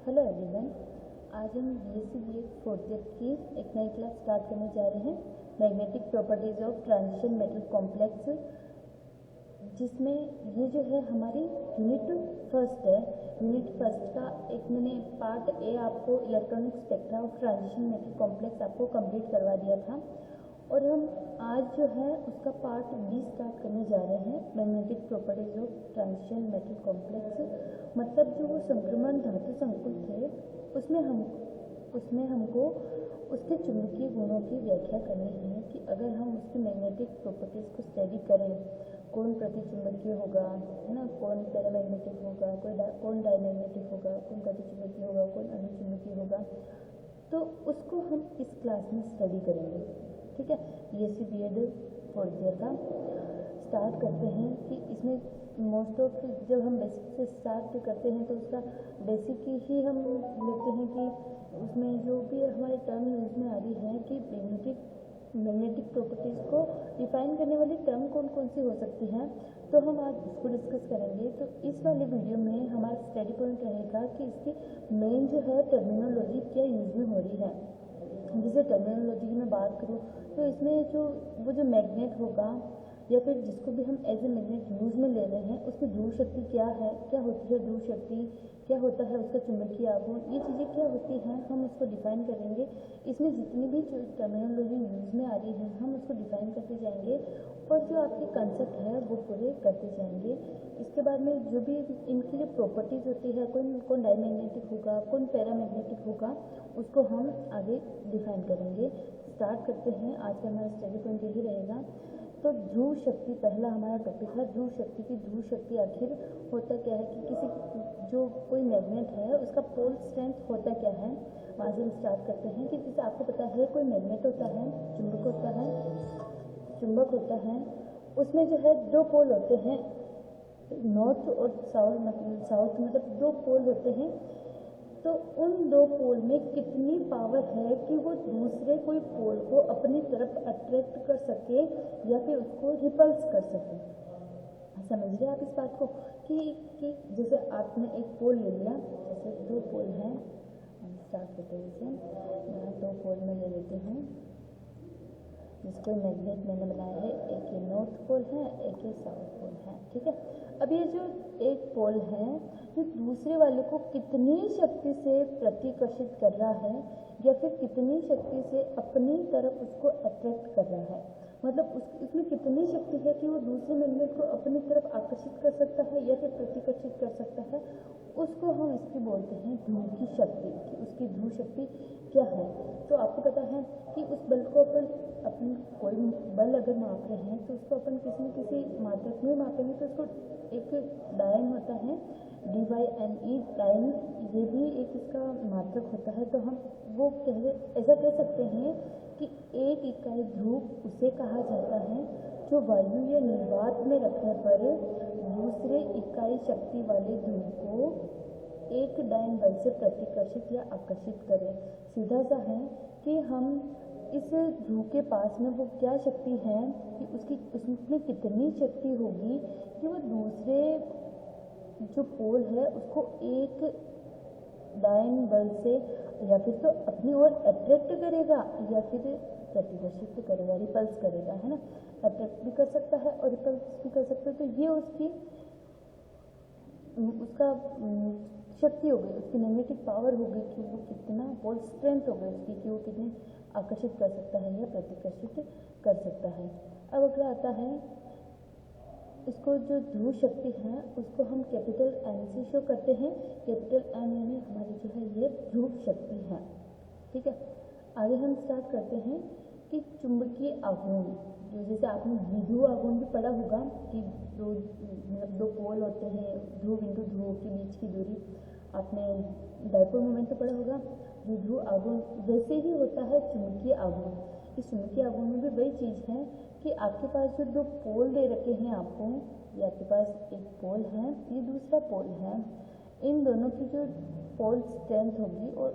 Hello everyone, आज हम BSc BEd fourth year की एक नई क्लास स्टार्ट करने जा रहे हैं, magnetic properties of transition metal complex, जिसमें ये जो है हमारी यूनिट फर्स्ट है। यूनिट फर्स्ट का एक मैंने पार्ट ए आपको electronic spectra of transition metal complex आपको कंप्लीट करवा दिया था, और हम आज जो है उसका पार्ट बी स्टार्ट करने जा रहे हैं, magnetic properties of transition metal complex. मतलब जो वो संक्रमण धातु संकुल थे उसमें हमको उसके चुंबकीय गुणों की व्याख्या करनी है कि अगर हम उसकी मैग्नेटिक प्रॉपर्टीज को स्टडी करें, कौन प्रतिचुंबकीय होगा, है ना, कौन पैरामैग्नेटिक होगा, कौन डायमैग्नेटिक होगा, कौन प्रतिचुंबकीय होगा, कौन अनुचुंबकीय होगा, तो उसको हम इस क्लास में स्टडी करेंगे। ठीक है, बीएससी बीएड फोर्थ ईयर का स्टार्ट करते हैं कि इसमें मोस्ट ऑफ जब हम बेसिक से स्टार्ट करते हैं तो उसका बेसिक ही हम लेते हैं कि उसमें जो भी हमारे टर्म यूज में आ रही है कि मैग्नेटिक प्रॉपर्टीज़ को डिफाइन करने वाली टर्म कौन कौन सी हो सकती हैं, तो हम आज इसको डिस्कस करेंगे। तो इस वाले वीडियो में हमारा स्टडी पॉइंट रहेगा कि इसकी मेन जो है टर्मिनोलॉजी क्या यूज में हो रही है। जैसे टर्मिनोलॉजी की मैं बात करूँ तो इसमें वो जो मैग्नेट होगा या फिर जिसको भी हम एज ए मैग्नेट यूज में ले रहे हैं, उसकी ध्रुव शक्ति क्या है, क्या होती है ध्रुव शक्ति, क्या होता है उसका चुंबकीय आघूर्ण, ये चीज़ें क्या होती हैं हम उसको डिफाइन करेंगे। इसमें जितनी भी जो टर्मिनोलॉजी यूज में आ रही है हम उसको डिफाइन करते जाएंगे और जो आपके कंसेप्ट है वो पूरे करते जाएंगे। इसके बाद में जो भी इनकी जो प्रॉपर्टीज होती है, कौन डायमैग्नेटिक होगा, कौन पैरामैग्नेटिक होगा, उसको हम आगे डिफाइन करेंगे। स्टार्ट करते हैं। आज का हमारा स्टडी पॉइंट यही रहेगा। तो ध्रुव शक्ति पहला हमारा टॉपिक है, ध्रुव शक्ति की ध्रुव शक्ति आखिर होता क्या है कि जो कोई मैग्नेट है उसका पोल स्ट्रेंथ होता क्या है, वहाँ से हम स्टार्ट करते हैं कि जैसे आपको पता है कोई मैग्नेट होता है, चुंबक होता है, उसमें जो है दो पोल होते हैं, नॉर्थ और साउथ मतलब दो पोल होते हैं। तो उन दो पोल में कितनी पावर है कि वो दूसरे कोई पोल को अपनी तरफ अट्रैक्ट कर सके या फिर उसको रिपल्स कर सके। समझ रहे आप इस बात को कि जैसे आपने एक पोल ले लिया, जैसे दो पोल हैं, स्टार्ट करते हैं जैसे यहाँ दो पोल में ले लेते हैं, जिसको मैग्नेट मैंने बनाया है, एक ये नॉर्थ पोल है, एक ये साउथ पोल है। ठीक है, अब ये जो एक पोल है जो दूसरे वाले को कितनी शक्ति से प्रतिकर्षित कर रहा है या फिर कितनी शक्ति से अपनी तरफ उसको अट्रैक्ट कर रहा है, मतलब उसमें कितनी शक्ति है कि वो दूसरे मैग्नेट को अपनी तरफ आकर्षित कर सकता है या फिर प्रतिकर्षित कर सकता है, उसको हम इसकी बोलते हैं ध्रुव की शक्ति, कि उसकी ध्रुव शक्ति क्या है। तो आपको पता है कि उस बल को अपन कोई बल अगर माप रहे हैं तो उसको अपन किसी न किसी मात्रक में मापेंगे, तो उसको एक डायन होता है, DYNE डायन, ये भी एक इसका मात्रक होता है। तो हम वो ऐसा कह सकते हैं कि एक इकाई ध्रुव उसे कहा जाता है जो वायु या निर्वात में रखने पर दूसरे इकाई शक्ति वाले ध्रुव को एक डायन बल से प्रतिकर्षित या आकर्षित करे। सीधा सा है कि हम इस ध्रुव के पास में वो क्या शक्ति है कि उसमें कितनी शक्ति होगी कि वो दूसरे जो पोल है उसको एक डायन बल से या फिर तो अपनी ओर अट्रैक्ट करेगा या फिर प्रतिकर्षित करेगा, रिपल्स करेगा, है ना। अट्रैक्ट भी कर सकता है और रिपल्स भी कर सकता है। तो ये उसका शक्ति हो गई, उसकी मैग्नेटिक पावर हो गई कि वो कितना पोल स्ट्रेंथ हो गई उसकी कि वो कितनी आकर्षित कर सकता है या प्रतिकर्षित कर सकता है। अब अगला आता है, इसको जो ध्रुव शक्ति है उसको हम कैपिटल N से शो करते हैं। कैपिटल N यानी हमारी जो है ये ध्रुव शक्ति है। ठीक है, आगे हम स्टार्ट करते हैं कि चुंबकीय आघूर्ण, जो जैसे आपने द्विध्रुव आघूर्ण भी पढ़ा होगा कि दो पोल होते हैं, ध्रुव इंटू ध्रुव के बीच की दूरी, आपने डायपोल मोमेंट तो पढ़ा होगा। द्विध्रुव आघूर्ण वैसे ही होता है चुंबकीय आघूर्ण। इस चुंबकीय आघूर्ण में भी वही चीज़ है कि आपके पास जो दो पोल दे रखे हैं आपको, ये आपके पास एक पोल है, ये दूसरा पोल है, इन दोनों की जो पोल स्ट्रेंथ होगी और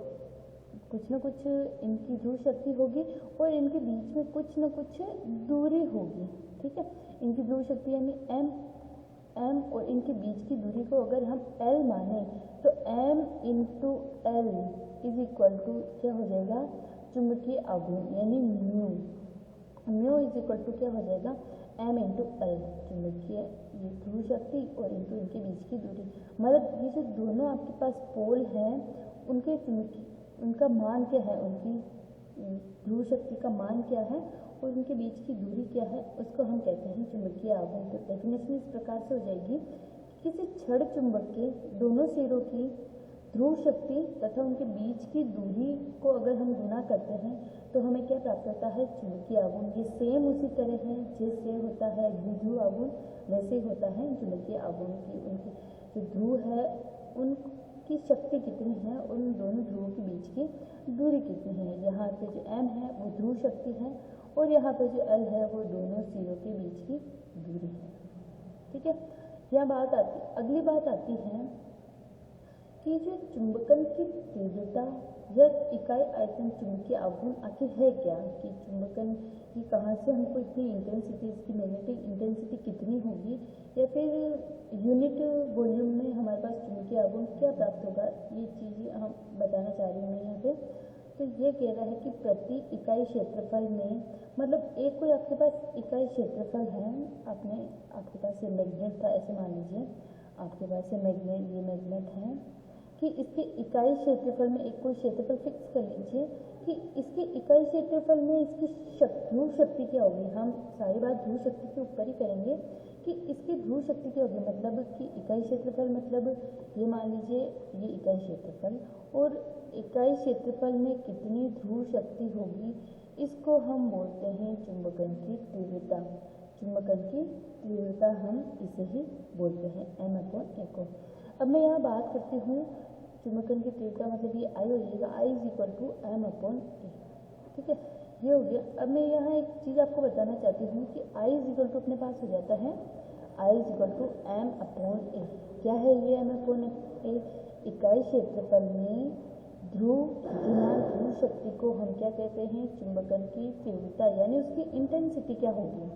कुछ न कुछ इनकी ध्रुव शक्ति होगी और इनके बीच में कुछ न कुछ दूरी होगी। ठीक है, इनकी ध्रुव शक्ति यानी m और इनके बीच की दूरी को अगर हम l माने तो m into L is equal to क्या हो जाएगा, चुंबकीय आघूर्ण यानी mu. Mu is equal to क्या हो जाएगा, m इंटू एल, चुंबकीय ये ध्रुव शक्ति और इंटू इनके बीच की दूरी। मतलब ये जो दोनों आपके पास पोल हैं उनके उनका मान क्या है, उनकी ध्रुव शक्ति का मान क्या है और उनके बीच की दूरी क्या है, उसको हम कहते हैं चुंबकीय आघूर्ण। तो डेफिनेशन इस प्रकार से हो जाएगी, किसी छड़ चुंबक के दोनों सिरों की ध्रुव शक्ति तथा उनके बीच की दूरी को अगर हम गुना करते हैं तो हमें क्या प्राप्त होता है, चुंबकीय आघूर्ण। ये सेम उसी तरह है जैसे होता है द्विध्रुव आघूर्ण, वैसे ही होता है चुंबकीय आघूर्ण की उनकी जो ध्रुव है उनकी शक्ति कितनी है, उन दोनों ध्रुवों के बीच की दूरी कितनी है। यहाँ पे जो m है वो ध्रुव शक्ति है और यहाँ पे जो l है वो दोनों सिरों के बीच की दूरी है। ठीक है, यह बात आती, अगली बात आती है कि जो चुंबकन की तीव्रता या इकाई आयतन चुंबकीय आघूर्ण आखिर है क्या, कि चुंबकन की कहाँ से हमको इतनी इंटेंसिटी, इसकी मैग्नेटिक इंटेंसिटी कितनी होगी, या फिर यूनिट वॉल्यूम में हमारे पास चुंबकीय आघूर्ण क्या प्राप्त होगा, ये चीज़ें हम बताना चाह रही हूँ मैं यहाँ पे। तो ये कह रहा है कि प्रति इकाई क्षेत्रफल में, मतलब एक कोई आपके पास इकाई क्षेत्रफल है, आपके पास ये मैग्नेट था, ऐसे मान लीजिए आपके पास ये मैग्नेट है कि इसके इकाई क्षेत्रफल में एक कोई क्षेत्रफल फिक्स कर लीजिए कि इसके इकाई क्षेत्रफल में इसकी ध्रुव शक्ति क्या होगी। हम सारी बात ध्रुव शक्ति के ऊपर ही करेंगे कि इसकी ध्रुव शक्ति क्या होगी, मतलब कि इकाई क्षेत्रफल, मतलब ये मान लीजिए ये इकाई क्षेत्रफल और इकाई क्षेत्रफल में कितनी ध्रुव शक्ति होगी, इसको हम बोलते हैं चुंबकन की तीव्रता। चुंबकन की तीव्रता हम इसे ही बोलते हैं m/a को। अब मैं यहाँ बात करती हूँ चुंबकन की तीव्रता, मतलब ये I हो जाएगा, I is equal to m/a। ठीक है, ये हो गया। अब मैं यहाँ एक चीज़ आपको बताना चाहती हूँ कि I इज इक्वल टू अपने पास हो जाता है I is equal to m/a। क्या है ये m/a? इकाई क्षेत्रफल में ध्रुव गुना ध्रुव शक्ति को हम क्या कहते हैं, चुंबकन की तीव्रता, यानी उसकी इंटेंसिटी क्या होगी,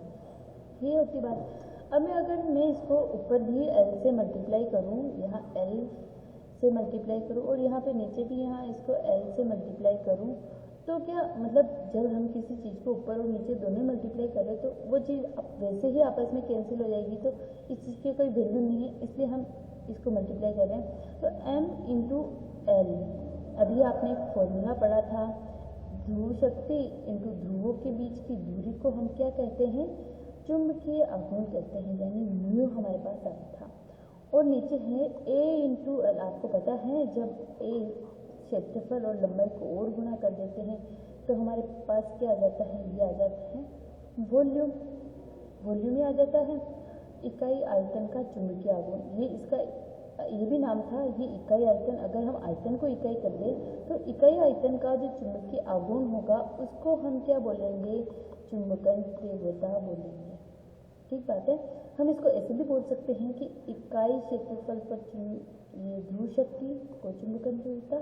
ये होती बात। अब मैं इसको ऊपर भी L से मल्टीप्लाई करूँ, यहाँ L से मल्टीप्लाई करूँ और यहाँ पे नीचे भी यहाँ इसको L से मल्टीप्लाई करूँ, तो क्या मतलब जब हम किसी चीज़ को ऊपर और नीचे दोनों मल्टीप्लाई करें तो वो चीज़ वैसे ही आपस में कैंसिल हो जाएगी, तो इस चीज़ की कोई वैल्यू नहीं है, इसलिए हम इसको मल्टीप्लाई कर रहे हैं। तो m इंटू एल, अभी आपने एक फॉर्मूला पढ़ा था, ध्रुव शक्ति इंटू ध्रुवों के बीच की दूरी को हम क्या कहते हैं, चुंबकीय आघूर्ण कहते हैं, यानी म्यू हमारे पास आया था। और नीचे है a इंटू एल। आपको पता है जब a क्षेत्रफल और लंबाई को और गुना कर देते हैं तो हमारे पास क्या आ जाता है, ये आ जाता है वॉल्यूम। वॉल्यूम ही आ जाता है इकाई आयतन का चुंबकीय आघूर्ण। ये इसका ये भी नाम था, ये इकाई आयतन। अगर हम आयतन को इकाई कर दें तो इकाई आयतन का जो चुंबकीय आघूर्ण होगा उसको हम क्या बोलेंगे, चुंबकन तीव्रता बोलेंगे। ठीक बात है। हम इसको ऐसे भी बोल सकते हैं कि इकाई क्षेत्रफल पर ये ध्रुव शक्ति को चुंबकन तीव्रता,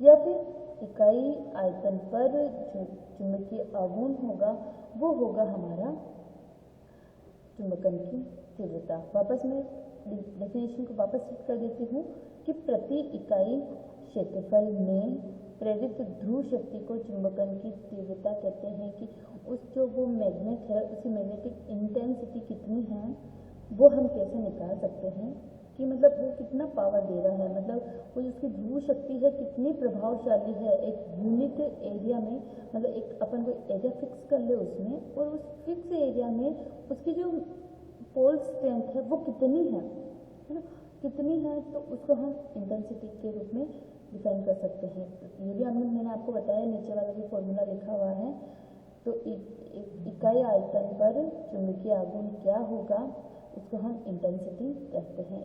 या फिर इकाई आयतन पर जो चुंबकीय आघूर्ण होगा वो होगा हमारा चुंबकन की तीव्रता। वापस मैं डेफिनेशन को वापस फिट कर देती हूँ कि प्रति इकाई क्षेत्रफल में प्रेरित ध्रुव शक्ति को चुंबकन की तीव्रता कहते हैं कि उस जो वो मैग्नेट है उसकी मैग्नेटिक इंटेंसिटी कितनी है वो हम कैसे निकाल सकते हैं कि मतलब वो कितना पावर दे रहा है, मतलब वो उसकी ध्रुव शक्ति है कितनी प्रभावशाली है एक यूनिट एरिया में। मतलब एक अपन को एरिया फिक्स कर ले उसमें, और उस फिक्स एरिया में उसकी जो पोल स्ट्रेंथ है वो कितनी है ना, कितनी है, तो उसको हम इंटेंसिटी के रूप में डिफाइन कर सकते हैं। ये भी मैंने आपको बताया, नीचे वाला भी फॉर्मूला लिखा हुआ है। तो इकाई आयतन पर चुंबकीय आघूर्ण क्या होगा उसको हम इंटेंसिटी कहते हैं।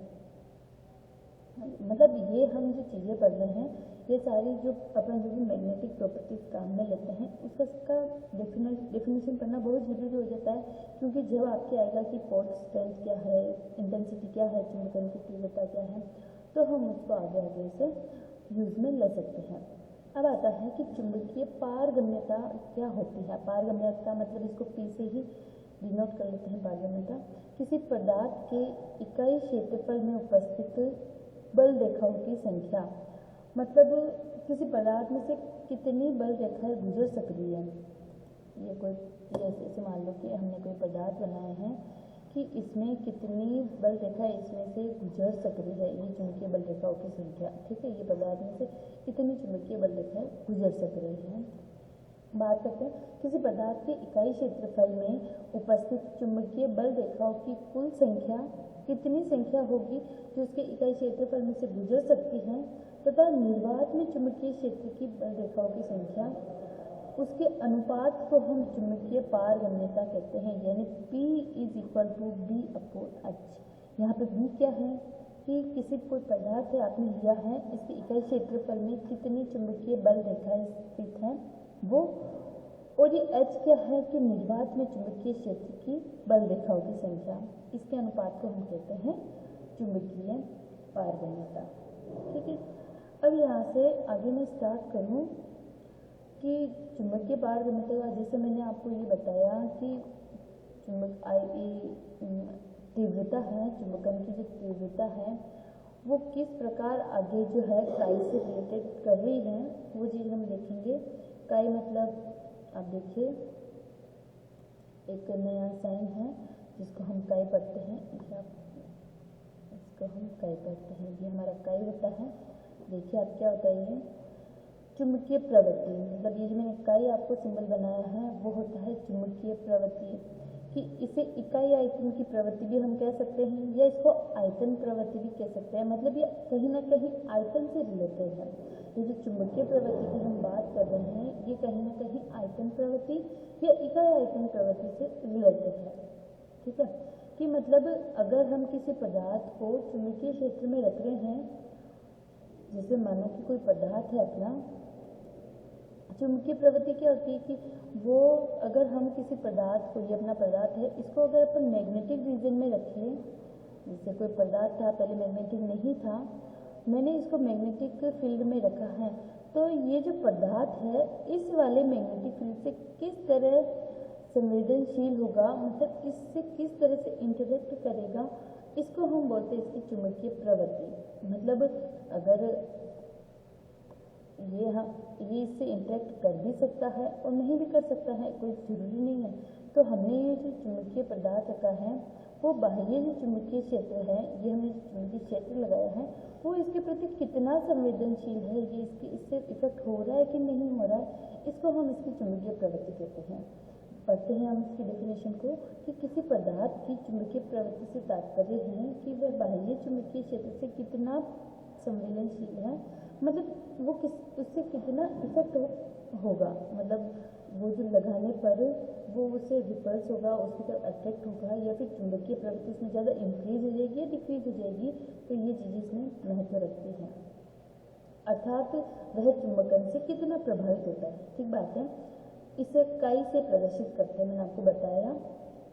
मतलब ये हम जो चीज़ें पढ़ रहे हैं ये सारी जो अपन जो भी मैग्नेटिक प्रॉपर्टीज काम में लेते हैं उसका डेफिनेशन पढ़ना बहुत जरूरी हो जाता है, क्योंकि जब आपके आएगा कि पोल स्ट्रेंथ क्या है, इंटेंसिटी क्या है, चुंबकन की तीव्रता क्या है, तो हम उसको आगे से यूज में ले सकते हैं। अब आता है कि चुंबकीय पारगम्यता क्या होती है। पारगम्यता मतलब इसको पी से ही डिनोट कर लेते हैं बाध्यता। किसी पदार्थ के इकाई क्षेत्रफल में उपस्थित बल रेखाओं की संख्या, मतलब किसी पदार्थ में से कितनी बल रेखाएं गुजर सकती है। ये कोई जैसे मान लो कि हमने कोई पदार्थ बनाया है कि इसमें कितनी बल रेखा इसमें से गुजर सकती है, ये चुंबकीय बल रेखाओं की संख्या। ठीक है, ये पदार्थ में से कितनी चुंबकीय बल रेखाएं गुजर सक रही हैं। बात करते हैं किसी पदार्थ के इकाई क्षेत्रफल में उपस्थित चुंबकीय बल रेखाओं की कुल संख्या, कितनी संख्या होगी जो उसके इकाई क्षेत्रफल में से गुजर सकती है, तथा निर्वात में चुंबकीय क्षेत्र की बल रेखाओं की संख्या, उसके अनुपात को हम चुंबकीय पारगम्यता कहते हैं, यानी P = B/H। यहाँ पे B क्या है कि किसी कोई पदार्थ है आपने लिया है, इसके इकाई क्षेत्रफल में कितनी चुंबकीय बल रेखाएं स्थित हैं वो, और ये H क्या है कि निर्वात में चुंबकीय क्षेत्र की बल रेखाओं की संख्या, इसके अनुपात को हम कहते हैं चुंबकीय पारगम्यता। ठीक है, अब यहाँ से आगे मैं स्टार्ट करूँ कि चुंबकीय पारगम्यता, जैसे मैंने आपको ये बताया कि तीव्रता है, चुंबकन की जो तीव्रता है वो किस प्रकार आगे जो है काई से रिलेटेड कर रही है, वो चीज़ हम देखेंगे। काई मतलब आप देखिए एक नया साइन है जिसको हम काई पढ़ते हैं, इसको हम काई पढ़ते हैं, ये हमारा काई होता है। देखिए आप क्या होता है, ये चुंबकीय प्रवृत्ति, मतलब ये जो मैंने इकाई आपको सिंबल बनाया है वो होता है चुंबकीय प्रवृत्ति, कि इसे इकाई आयतन की प्रवृत्ति भी हम कह सकते हैं या इसको आयतन प्रवृत्ति भी कह सकते हैं, मतलब ये कहीं ना कहीं आयतन से रिलेटेड है। ये जो चुंबकीय प्रवृत्ति की हम बात कर रहे हैं ये कहीं ना कहीं आयतन प्रवृत्ति या इकाई आयतन प्रवृत्ति से रिलेटेड है। ठीक है, कि मतलब अगर हम किसी पदार्थ को चुंबकीय क्षेत्र में रख रहे हैं, जैसे मानो कि कोई पदार्थ है अपना, चुंबकीय प्रवृत्ति क्या होती है कि वो अगर हम किसी पदार्थ को, ये अपना पदार्थ है, इसको अगर अपन मैग्नेटिक रीजन में रखें, जैसे कोई पदार्थ था पहले मैग्नेटिक नहीं था, मैंने इसको मैग्नेटिक फील्ड में रखा है, तो ये जो पदार्थ है इस वाले मैग्नेटिक फील्ड से किस तरह संवेदनशील होगा, मतलब इससे किस तरह से इंटरेक्ट करेगा, इसको हम बोलते हैं इसकी चुंबकीय प्रवृत्ति। मतलब अगर ये इससे इंटरेक्ट कर भी सकता है और नहीं भी कर सकता है, कोई जरूरी नहीं है। तो हमने ये जो चुंबकीय पदार्थ रखा है वो बाह्य जो चुंबकीय क्षेत्र है, ये हमने जो चुंबकीय क्षेत्र लगाया है वो इसके प्रति कितना संवेदनशील है, ये इससे इफेक्ट हो रहा है कि नहीं हो रहा है, इसको हम इसकी चुंबकीय प्रवृत्ति कहते हैं। पढ़ते हैं हम इसकी डेफिनेशन को कि किसी पदार्थ की चुंबकीय प्रवृत्ति से तात्पर्य है कि वह बाह्य चुंबकीय क्षेत्र से कितना संवेदनशील है, मतलब वो उससे कितना इफेक्ट होगा, मतलब वो जो लगाने पर वो उससे रिपल्स होगा, उसकी तरफ अट्रैक्ट होगा, या फिर चुंबकीय प्रवृत्ति इसमें ज़्यादा इंक्रीज हो जाएगी या डिक्रीज हो जाएगी, तो ये चीज़ इसमें महत्व रखती है। अर्थात वह चुंबकन से कितना प्रभावित होता है। ठीक बात है, इसे काई से प्रदर्शित करते हैं, मैंने आपको बताया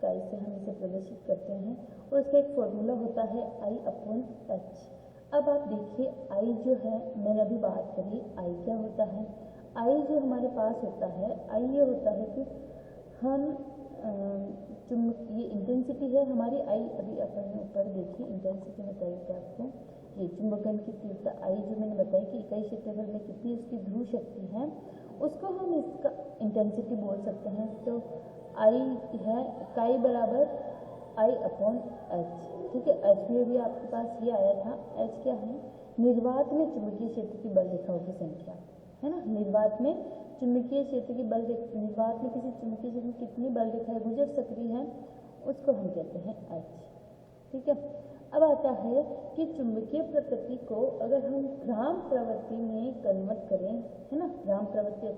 काई से हम इसे प्रदर्शित करते हैं, और इसका एक फॉर्मूला होता है I/H। अब आप देखिए I जो है, मैंने अभी बात करी I क्या होता है, I जो हमारे पास होता है, I ये होता है कि हम ये इंटेंसिटी है हमारी I, अभी अपन ऊपर देखिए इंटेंसिटी बताई थी आपको, ये चुंबकन की तीव्रता I जो मैंने बताई कि इकाई क्षेत्रफल में कितनी उसकी ध्रुव शक्ति है, उसको हम इसका इंटेंसिटी बोल सकते हैं। तो I है काई बराबर I/H। ठीक है, H में भी आपके पास ये आया था, H क्या है, निर्वात में चुंबकीय क्षेत्र की बल रेखाओं की संख्या है ना, निर्वात में चुंबकीय क्षेत्र की बल रेखा, निर्वात में किसी चुंबकीय क्षेत्र में कितनी बल रेखाएं गुजर सकती हैं उसको हम कहते हैं H। ठीक है, अब आता है कि चुंबकीय प्रकृति को अगर हम ग्राम प्रवृत्ति में कन्वर्ट करें, है ना, ग्राम प्रवृत्ति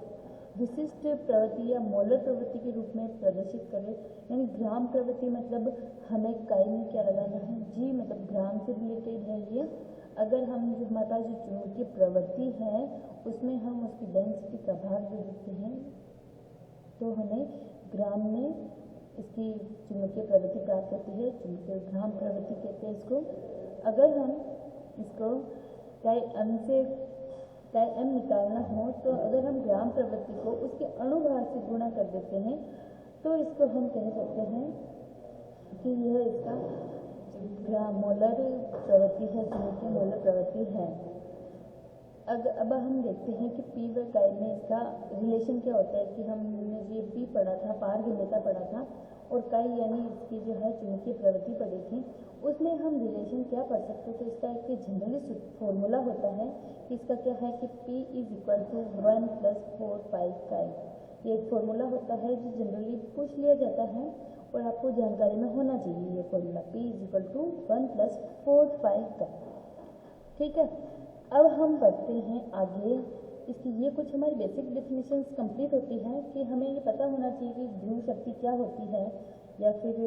विशिष्ट प्रवृत्ति या मोलर प्रवृत्ति के रूप में प्रदर्शित करें, यानी ग्राम प्रवृत्ति मतलब हमें काई में क्या लगाना है, जी मतलब ग्राम से रिलेटेड है ये। अगर हम जो हमारे पास जो चुंबकीय प्रवृत्ति है उसमें हम उसकी डेंसिटी का भाग दे देते हैं, तो हमें ग्राम में इसकी चुंबकीय प्रवृत्ति प्राप्त होती है, चुंबकीय ग्राम प्रवृत्ति कहते हैं इसको। अगर हम इसको चाहे m निकालना हो, तो अगर हम ग्राम प्रवृत्ति को उसके अणुभार से गुणा कर देते हैं तो इसको हम कह सकते हैं कि यह इसका मोलर प्रवृत्ति है, चुंबकीय मोलर प्रवृत्ति है। अब हम देखते हैं कि पी व काई में इसका रिलेशन क्या होता है। कि हमने ये पी पढ़ा था, पारगम्यता पढ़ा था, और काई यानी इसकी जो है चुंबकीय प्रवृत्ति पढ़ी थी। उसमें हम रिलेशन क्या पढ़ सकते हैं, तो इसका एक जनरली फॉर्मूला होता है कि इसका क्या है कि P is equal to 1 + 4 pi काई। ये एक फॉर्मूला होता है जो जनरली पूछ लिया जाता है और आपको जानकारी में होना चाहिए। ये formula P is equal to 1 + 4 pi chi. ठीक है, अब हम बढ़ते हैं आगे। इसकी ये कुछ हमारी बेसिक डेफिनेशंस कंप्लीट होती हैं कि हमें ये पता होना चाहिए कि ध्रुव शक्ति क्या होती है या फिर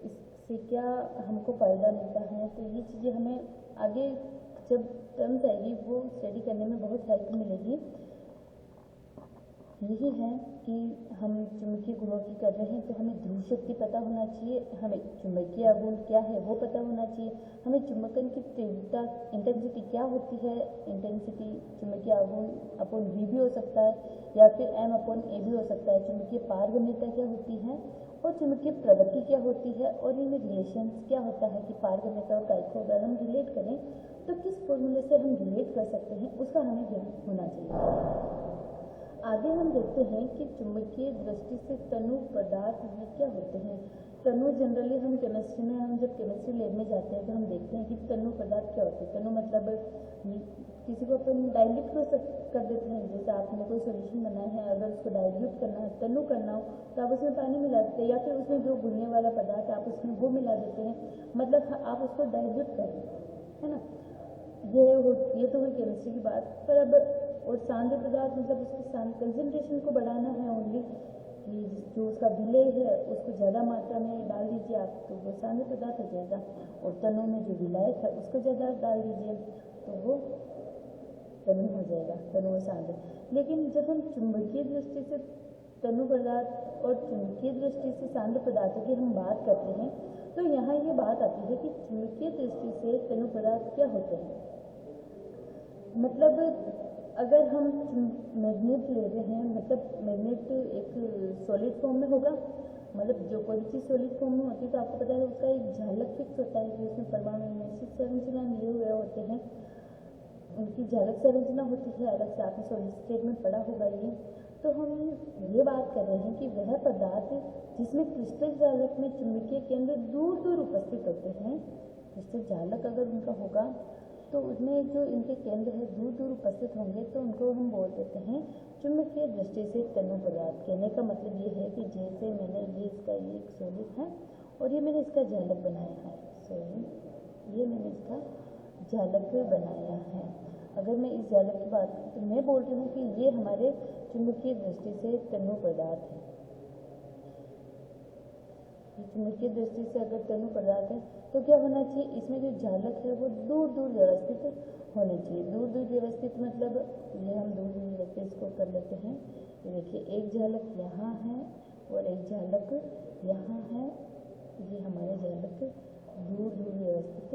इससे क्या हमको फ़ायदा मिलता है। तो ये चीज़ें हमें आगे जब टर्म्स आएगी वो स्टडी करने में बहुत हेल्प मिलेगी। यही है कि हम चुंबकीय गुणों की कर रहे हैं तो हमें ध्रुव शक्ति पता होना चाहिए, हमें चुंबकीय आघूर्ण क्या है वो पता होना चाहिए, हमें चुंबकन की तीव्रता इंटेंसिटी क्या होती है। इंटेंसिटी चुंबकीय आघूर्ण अपॉन V भी हो सकता है या फिर M/A भी हो सकता है। चुंबकीय पारगम्यता क्या होती है और चुंबकीय प्रवृत्ति क्या होती है, और इनमें रिलेशंस क्या होता है कि पारगम्यता और काई को अगर हम रिलेट करें तो किस फॉर्मूले से हम रिलेट कर सकते हैं, उसका हमें ज्ञान होना चाहिए। आगे हम देखते हैं कि चुंबकीय दृष्टि से तनु पदार्थ ये क्या होते हैं। तनु जनरली हम केमिस्ट्री में, हम जब केमिस्ट्री लैब में जाते हैं तो हम देखते हैं कि तनु पदार्थ क्या होते हैं। तनु मतलब किसी को अपन डाइल्यूट कर देते हैं। जैसे आपने कोई सोल्यूशन बनाया है, अगर उसको डाइल्यूट करना है, तनु करना हो तो आप उसमें पानी मिला देते हैं या फिर उसमें जो घुलने वाला पदार्थ है आप उसमें वो मिला देते हैं, मतलब आप उसको डाइल्यूट कर रहे हैं, है ना। ये तो है केमिस्ट्री की बात। पर अब और सांद्र पदार्थ मतलब उसकी कंसंट्रेशन को बढ़ाना है ओनली, कि जो उसका विलय है उसको ज़्यादा मात्रा में डाल दीजिए आप तो वो सांद्र पदार्थ हो जाएगा, और तनु में जो विलायक है उसको ज़्यादा डाल दीजिए तो वो तनु हो जाएगा, तनु और सांद्र। लेकिन जब हम चुंबकीय दृष्टि से तनु पदार्थ और चुंबकीय दृष्टि से सांद्र पदार्थों की हम बात करते हैं तो यहाँ ये बात आती है कि चुंबकीय दृष्टि से तनु पदार्थ क्या होते हैं। मतलब अगर हम मैग्नेट ले रहे हैं, मतलब मैग्नेट एक सॉलिड फॉर्म में होगा, मतलब जो कोई चीज़ सॉलिड फॉर्म में होती है तो आपको पता है उसका एक झालक फिक्स होता है कि उसमें परमाणु निश्चित संरचना लिए हुए होते हैं, उनकी झालक संरचना होती है अलग से, आपने सॉलिड स्टेट में पढ़ा होगा ये। तो हम ये बात कर रहे हैं कि वह पदार्थ जिसमें क्रिस्टल झालक में चुंबकीय केंद्र दूर दूर उपस्थित होते हैं, क्रिस्टल झालक अगर उनका होगा तो उसमें जो इनके केंद्र है दूर दूर उपस्थित होंगे तो उनको हम बोल देते हैं चुंबकीय दृष्टि से तनु पदार्थ। कहने का मतलब ये है कि जैसे मैंने ये इसका ये एक सॉलिड है और ये मैंने इसका झालक बनाया है, सॉरी ये मैंने इसका झालक बनाया है। अगर मैं इस झालक की बात करूँ तो मैं बोल रही हूँ कि ये हमारे चुंबकीय दृष्टि से तनु पदार्थ है। चुंबकीय दृष्टि से अगर तनु पदार्थ है तो क्या होना चाहिए, इसमें जो झालक है वो दूर दूर व्यवस्थित होनी चाहिए। दूर दूर व्यवस्थित मतलब ये हम दूर दूर व्यवस्थित इसको कर लेते हैं। ये देखिए एक झालक यहाँ है और एक झालक यहाँ है, ये हमारे झालक दूर दूर व्यवस्थित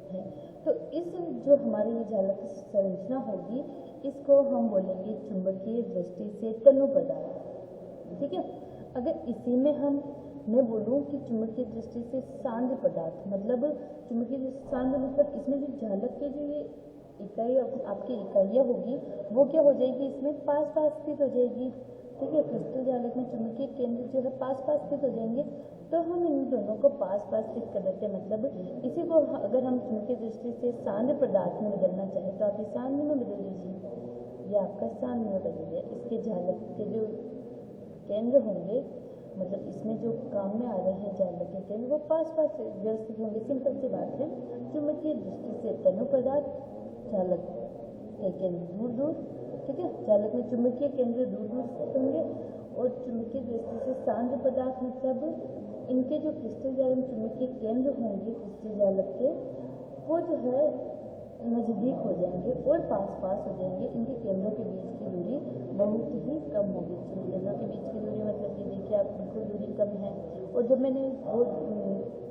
है। तो इस जो हमारी ये झालक संरचना होगी इसको हम बोलेंगे चुंबकीय दृष्टि से तनु पदार्थ। ठीक है, अगर इसी में मैं बोलूँ कि चुंबकीय दृष्टि से सांद्र पदार्थ, मतलब चुंबकीय सांद्र मतलब इसमें जो झालक के जो ये इकाई आपकी इकाइयाँ होगी वो क्या हो जाएगी, इसमें पास पास स्थित हो जाएगी। ठीक है, क्रिस्टल झालक में चुंबकीय केंद्र जो है पास पास स्थित हो जाएंगे तो हम इन दोनों को पास पास स्थित कर देते हैं। मतलब इसी को अगर हम चुंबकीय दृष्टि से सांद्र पदार्थ में बदलना चाहें तो आप इस सांद्र में बदल दीजिए, ये आपका सांद्र में बदल दिया। इसके झालक के जो केंद्र होंगे, मतलब इसमें जो काम में आ रहे हैं झालक के केंद्र वो पास पास व्यवस्थित होंगे। सिंपल सी बात है। चुंबकीय दृष्टि से तनु पदार्थ, झालक के केंद्र दूर दूर, ठीक है, झालक में चुंबकीय केंद्र दूर दूर स्थित होंगे। और चुंबकीय दृष्टि से सांद्र पदार्थ मतलब इनके जो क्रिस्टल झालक में चुंबकीय केंद्र होंगे क्रिस्टल झालक के, वो जो है नज़दीक हो जाएंगे और पास पास हो जाएंगे। इनके केंद्रों के बीच की दूरी बहुत ही कम होगी। केंद्रों के बीच की दूरी मतलब ये देखिए आप बिल्कुल दूरी कम है। और जब मैंने वो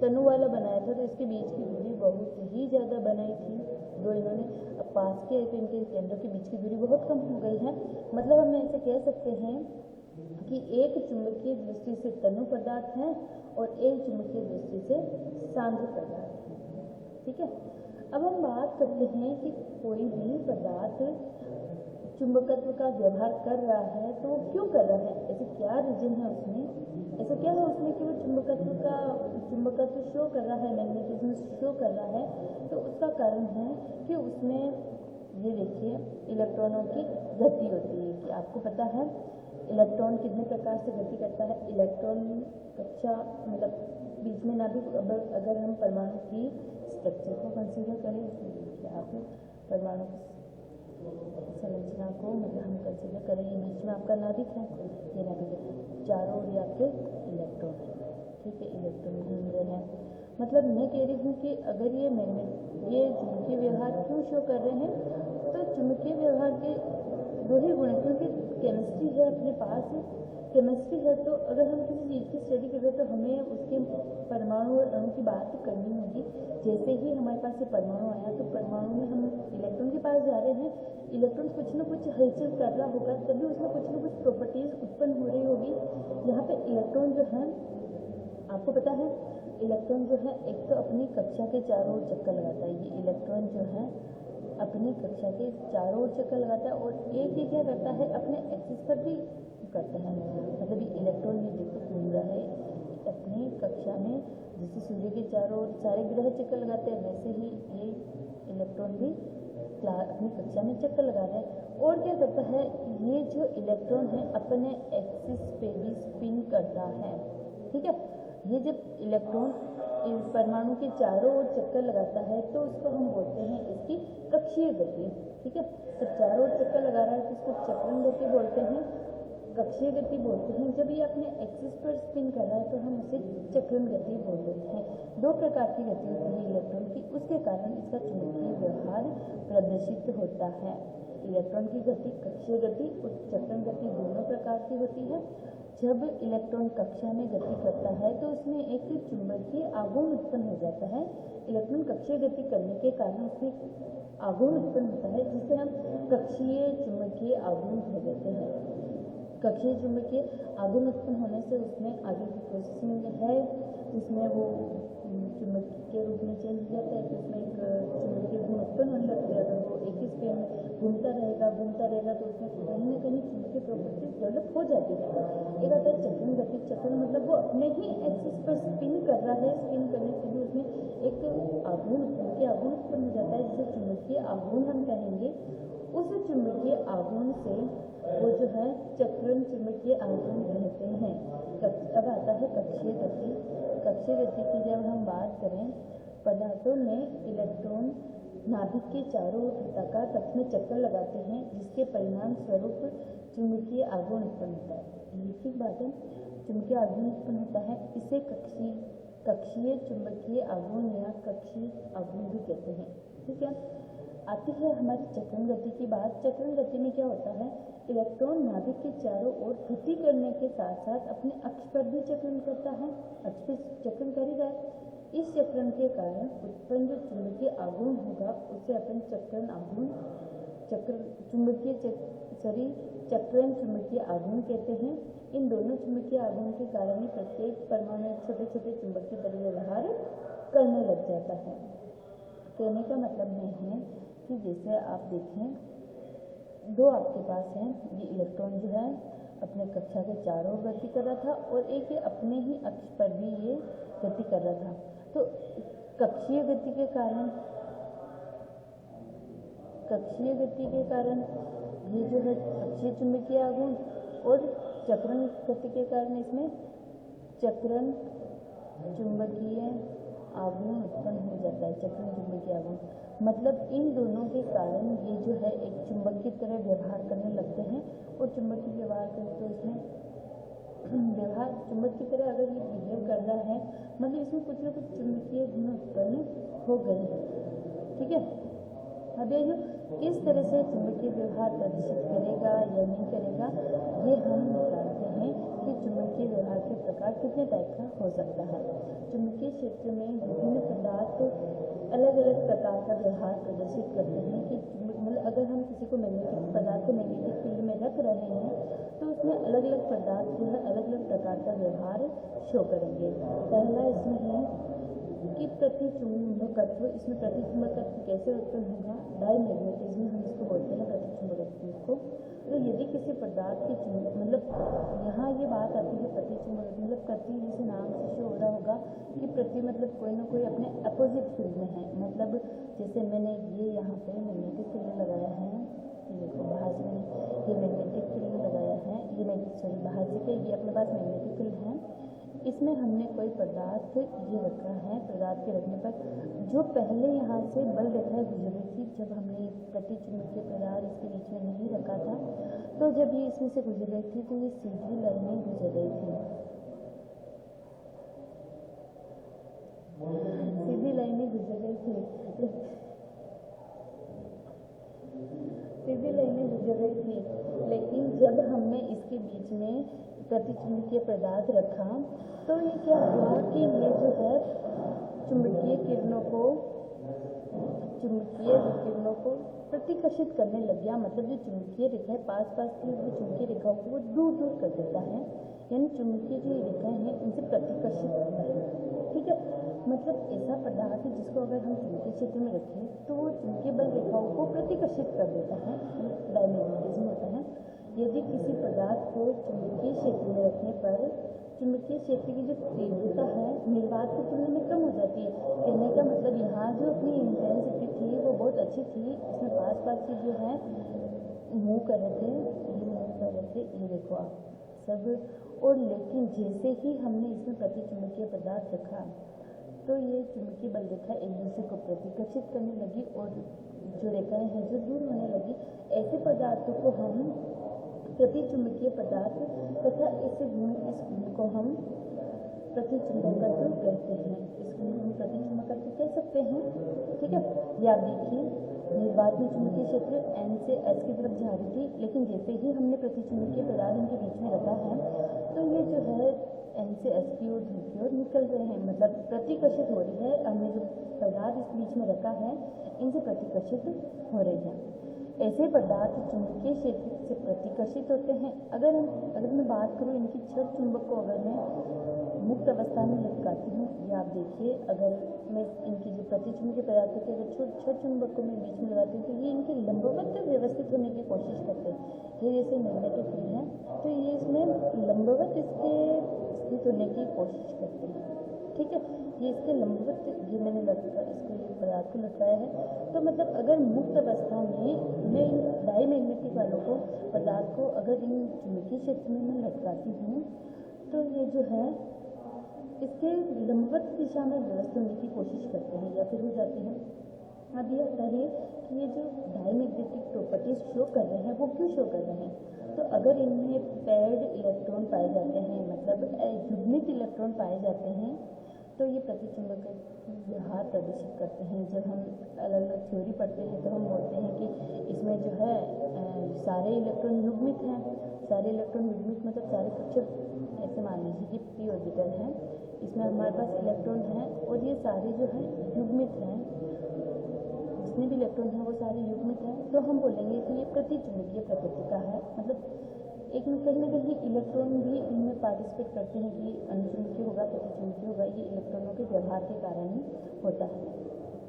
तनु वाला बनाया था तो इसके बीच की दूरी बहुत ही ज़्यादा बनाई थी, जो इन्होंने अब पास किया है तो इनके केंद्रों के बीच की दूरी बहुत कम हो गई है। मतलब हम ऐसे कह सकते हैं कि कि एक चुंबकीय दृष्टि से तनु पदार्थ है और एक चुंबकीय दृष्टि से सांद्र पदार्थ है। ठीक है, अब हम बात करते हैं कि कोई भी पदार्थ चुंबकत्व का व्यवहार कर रहा है तो वो क्यों कर रहा है, ऐसे क्या रीजन है उसमें, ऐसा क्या है उसमें कि वो चुंबकत्व शो कर रहा है, मैग्नेटिज्म शो कर रहा है। तो उसका कारण है कि उसमें ये देखिए इलेक्ट्रॉनों की गति होती है कि आपको पता है इलेक्ट्रॉन कितने प्रकार से गति करता है। इलेक्ट्रॉन कक्षा मतलब बीच में ना भी अगर हम परमाणु की स्ट्रक्चर को कंसीडर करें, देखिए आप परमाणु संरचना को मतलब हम कंसीडर करें, ये बीच में आपका नाभिक है, ये नाभिक है, चारों ओर आपके इलेक्ट्रॉन है। ठीक है, इलेक्ट्रॉन घूम रहे हैं। मतलब मैं कह रही हूँ कि अगर ये चुंबकीय व्यवहार क्यों शो कर रहे हैं, तो चुंबकीय व्यवहार के दो ही गुण है, क्योंकि केमिस्ट्री है अपने पास, केमिस्ट्री है तो अगर हम किसी चीज़ की स्टडी कर रहे हैं तो हमें उसके परमाणु और अणु की बात करनी होगी। जैसे ही हमारे पास ये परमाणु आया तो परमाणु में हम इलेक्ट्रॉन के पास जा रहे हैं, इलेक्ट्रॉन कुछ ना कुछ हलचल कर रहा होगा, तभी उसमें कुछ ना कुछ प्रॉपर्टीज उत्पन्न हो रही होगी। यहाँ पे इलेक्ट्रॉन जो है आपको पता है, इलेक्ट्रॉन जो है एक तो अपनी कक्षा के चारों ओर चक्कर लगाता है, ये इलेक्ट्रॉन जो है अपनी कक्षा के चारों ओर चक्कर लगाता है, और एक ये क्या करता है अपने एक्सिस पर भी करता है। मतलब ये इलेक्ट्रॉन ये देखो घूम रहा है अपनी कक्षा में, जैसे सूर्य के चारों ओर सारे ग्रह चक्कर लगाते हैं, वैसे ही ये इलेक्ट्रॉन भी अपनी कक्षा में चक्कर लगा रहा है। और क्या करता है, ये जो इलेक्ट्रॉन है अपने एक्सिस पे भी स्पिन करता है। ठीक है, ये जब इलेक्ट्रॉन परमाणु के चारों ओर चक्कर लगाता है तो उसको हम बोलते हैं इसकी कक्षीय गति। ठीक है, तो चारों ओर चक्कर लगा रहा है तो उसको चक्रण गति बोलते हैं, कक्षीय गति बोलते हैं। जब ये अपने एक्सिस पर स्पिन कर रहा है तो हम उसे चक्रण गति बोल देते हैं। दो प्रकार की गति होती है इलेक्ट्रॉन की, उसके कारण इसका चुंबकीय व्यवहार प्रदर्शित होता है। इलेक्ट्रॉन की गति कक्षीय गति और चक्रण गति दोनों प्रकार की होती है। जब इलेक्ट्रॉन कक्षा में गति करता है तो उसमें एक चुंबकीय आघूर्ण उत्पन्न हो जाता है। इलेक्ट्रॉन कक्षीय गति करने के कारण उसमें आघूर्ण उत्पन्न होता है, जिसे हम कक्षीय चुंबकीय आघूर्ण कह देते हैं। कक्षीय चुंबकीय आघूर्ण उत्पन्न होने से उसमें आगे की प्रोसेसिंग है, उसमें वो चुंबक के रूप में चेंज हो जाता है, तो उसमें एक चुंबकीय गुण उत्पन्न होने लगते हैं। अगर वो एक ही स्पीड में घूमता रहेगा तो उसमें कहीं ना कहीं चुंबकीय प्रॉपर्टीज डेवलप हो जाती है। एक आता है चक्रण गति। चक्रण मतलब वो अपने ही एक्सिस पर स्पिन कर रहा है, स्पिन करने से भी उसमें एक आघूर्ण उत्पन्न हो जाता है, जिसे चुंबकीय आघूर्ण हम कहेंगे। उस चुंबकीय आघूर्ण से वो जो है चक्रण चुंबकीय आघूर्ण कहते हैं। अब आता है कक्षीय गति। कक्षीय गति की जब हम बात करें, पदार्थों में इलेक्ट्रॉन नाभिक के चारों ओर वृत्ताकार पथ में चक्कर लगाते हैं, जिसके परिणाम स्वरूप चुंबकीय आघूर्ण उत्पन्न होता है। ठीक बात है, चुंबकीय आघूर्ण उत्पन्न होता है, इसे कक्षीय चुंबकीय आघूर्ण या कक्षीय आघूर्ण भी कहते हैं। ठीक है, आती है हमारी चक्रण गति की बात। चक्रण गति में क्या होता है, इलेक्ट्रॉन नाभिक के चारों ओर गति करने के साथ साथ अपने अक्ष पर भी चक्रण करता है, अक्ष पर चक्रण करेगा। इस चक्रण के कारण उत्पन्न जो चुंबकीय आघूर्ण होगा उसे अपन चक्रण चुंबकीय आघूर्ण कहते हैं। इन दोनों चुंबकीय आघूर्ण के कारण ही प्रत्येक परमाणु छोटे छोटे चुंबकीय तरंग व्यवहार करने लग जाता है। कहने का मतलब नहीं है कि जैसे आप देखें, दो आपके पास है, ये इलेक्ट्रॉन जो है अपने कक्षा के चारों ओर गति कर रहा था और एक ये अपने ही अक्ष पर भी ये गति कर रहा था। तो कक्षीय गति के कारण ये जो है कक्षीय चुंबकीय आघूर्ण, और चक्रण गति के कारण इसमें चक्रण चुंबकीय आघूर्ण उत्पन्न हो जाता है। चक्रण चुंबकीय आघूर्ण मतलब इन दोनों के कारण ये जो है एक चुंबक की तरह व्यवहार करने लगते हैं, और चुंबकीय व्यवहार करते इसमें चुंबक की तरह अगर ये बिहेव कर रहा है, मतलब इसमें कुछ ना कुछ चुंबकीय गुण उत्पन्न हो गए। ठीक है, अब ये जो किस तरह से चुंबकीय व्यवहार प्रदर्शित करेगा या नहीं करेगा, ये हम बताते हैं कि चुंबकीय व्यवहार के प्रकार कितने टाइप का हो सकता है। चुंबकीय क्षेत्र में विभिन्न पदार्थ अलग अलग प्रकार का व्यवहार प्रदर्शित करते हैं कि मतलब अगर हम किसी को मैग्नेटिक पदार्थ को मैग्नेटिक फील्ड में रख रहे हैं तो उसमें अलग अलग पदार्थ जो है अलग अलग प्रकार का व्यवहार शो करेंगे। पहला इसमें है कि प्रतिचुंबकत्व। इसमें प्रतिचुंबकत्व कैसे उत्पन्न होगा? डायमैग्नेटिज्म हम इसको बोलते हैं, प्रतिचुंबकत्व को। तो यदि किसी पदार्थ की मतलब यहाँ ये बात आती है प्रतिचुंबकत्व मतलब प्रति, जैसे नाम से शो हो रहा होगा कि प्रति मतलब कोई ना कोई अपने अपोजिट फील्ड में है। मतलब जैसे मैंने ये यहाँ पे मैग्नेटिक फील्ड लगाया है, ये देखो बाहर से मैंने ये मैग्नेटिक फील्ड लगाया है, ये बाहर से क्या ये अपने पास मैग्नेटिक फील्ड है। इसमें हमने कोई पदार्थ ये रखा है, पदार्थ के रखने पर जो पहले यहाँ से बल रेखा गुजरी थी, जब हमने प्रतिचुंबकीय पदार्थ इसके बीच में नहीं रखा था, तो जब ये इसमें से गुजर रही थी तो ये सीधी लाइनें गुजर रही थी, सीधी लाइनें गुजर रही थी, सीधी लाइनें गुजर रही थी। लेकिन जब हमने इसके बीच में प्रतिचुंबकीय पदार्थ रखा तो ये क्या हुआ कि ये जो है चुंबकीय विकिरणों को प्रतिकर्षित करने लग गया। मतलब जो चुंबकीय रेखाएं पास की जो चुंबकीय रेखाओं को वो दूर दूर कर देता है, यानी चुंबकीय जो रेखाएं हैं इनसे प्रतिकर्षित करता है। ठीक है, मतलब ऐसा पदार्थ है जिसको अगर हम चुंबकीय क्षेत्र में रखें तो वो चुंबकीय बल रेखाओं को प्रतिकर्षित कर देता है, डायमैग्नेटिज्म होता है। यदि किसी पदार्थ को चुंबकीय क्षेत्र में रखने पर चुंबकीय क्षेत्र की जो तीव्रता है निर्वात की तुलना में कम हो जाती है। कहने का मतलब यहाँ जो अपनी इंटेंसिटी थी वो बहुत अच्छी थी, इसमें पास की जो है मूव कर रहे थे, ये देखो आप सब। और लेकिन जैसे ही हमने इसमें प्रतिचुंबकीय पदार्थ रखा तो ये चुंबकीय बल रेखा एक दूसरे को प्रतिकर्षित करने लगी और जो रेखाएं हैं जो दूर होने लगी। ऐसे पदार्थों को हम प्रतिचुंबकीय पदार्थ तथा इस गुण को हम प्रतिचुंबकत्व कहते हैं। इस गुण को हम प्रतिचुंबकत्व कह सकते हैं। ठीक है, ये आप देखिए निर्वात में चुंबकीय क्षेत्र N से S की तरफ जा रही थी, लेकिन जैसे ही हमने प्रतिचुंबकीय पदार्थ इनके बीच में रखा है तो ये जो है N से S की ओर निकल रहे हैं, मतलब प्रतिकर्षित हो रही है। हमने जो पदार्थ इस बीच में रखा है इनसे प्रतिकर्षित हो रही है। ऐसे पदार्थ चुंबकीय क्षेत्र से प्रतिकर्षित होते हैं। अगर मैं बात करूँ इनकी छड़ चुंबक को अगर मैं मुक्त अवस्था में लटकाती हूँ, या आप देखिए अगर मैं इनकी जो प्रतिचुंबकीय पदार्थों के अगर छड़ चुंबक को मैं बीच में लगाती हूँ तो ये इनके लंबवत व्यवस्थित होने की कोशिश करते हैं। ये जैसे मैग्नेटिक फील्ड है तो ये इसमें लंबवत इसके स्थित होने की कोशिश करते हैं। ठीक है, ये इसके लंबवत, ये मैंने इसको ये पदार्थ को लटकाया है। तो मतलब अगर मुक्त अवस्था में मैं इन डायमैग्नेटिक वालों को पदार्थ को अगर इन चुंबकीय क्षेत्र में मैं लटकाती हूँ तो ये जो है इसके लंबवत दिशा में व्यवस्थित होने की कोशिश करते हैं या फिर हो जाते हैं। अब ये आता है कि ये जो डायमैग्नेटिक प्रॉपर्टीज शो कर रहे हैं वो क्यों शो कर रहे हैं? तो अगर इनमें पेयर्ड इलेक्ट्रॉन पाए जाते हैं, मतलब युग्मित इलेक्ट्रॉन पाए जाते हैं, तो ये प्रतिचुंबक व्यवहार प्रदर्शित करते हैं। जब हम अलग अलग थ्योरी पढ़ते हैं तो हम बोलते हैं कि इसमें जो है सारे इलेक्ट्रॉन युग्मित हैं। सारे इलेक्ट्रॉन युग्मित मतलब सारे कुछ ऐसे मान लीजिए कि p ऑर्बिटल है, इसमें हमारे पास इलेक्ट्रॉन है और ये सारे जो है युग्मित हैं, जितने भी इलेक्ट्रॉन हैं वो सारे युग्मित हैं। तो हम बोलेंगे कि ये प्रतिचुंबकीय प्रकृति का है। मतलब एक में कहीं ना कहीं इलेक्ट्रॉन भी इनमें पार्टिसिपेट करते हैं कि अनुचुंबकीय होगा प्रतिचुंबकीय होगा, ये इलेक्ट्रॉनों के व्यवहार के कारण ही होता है।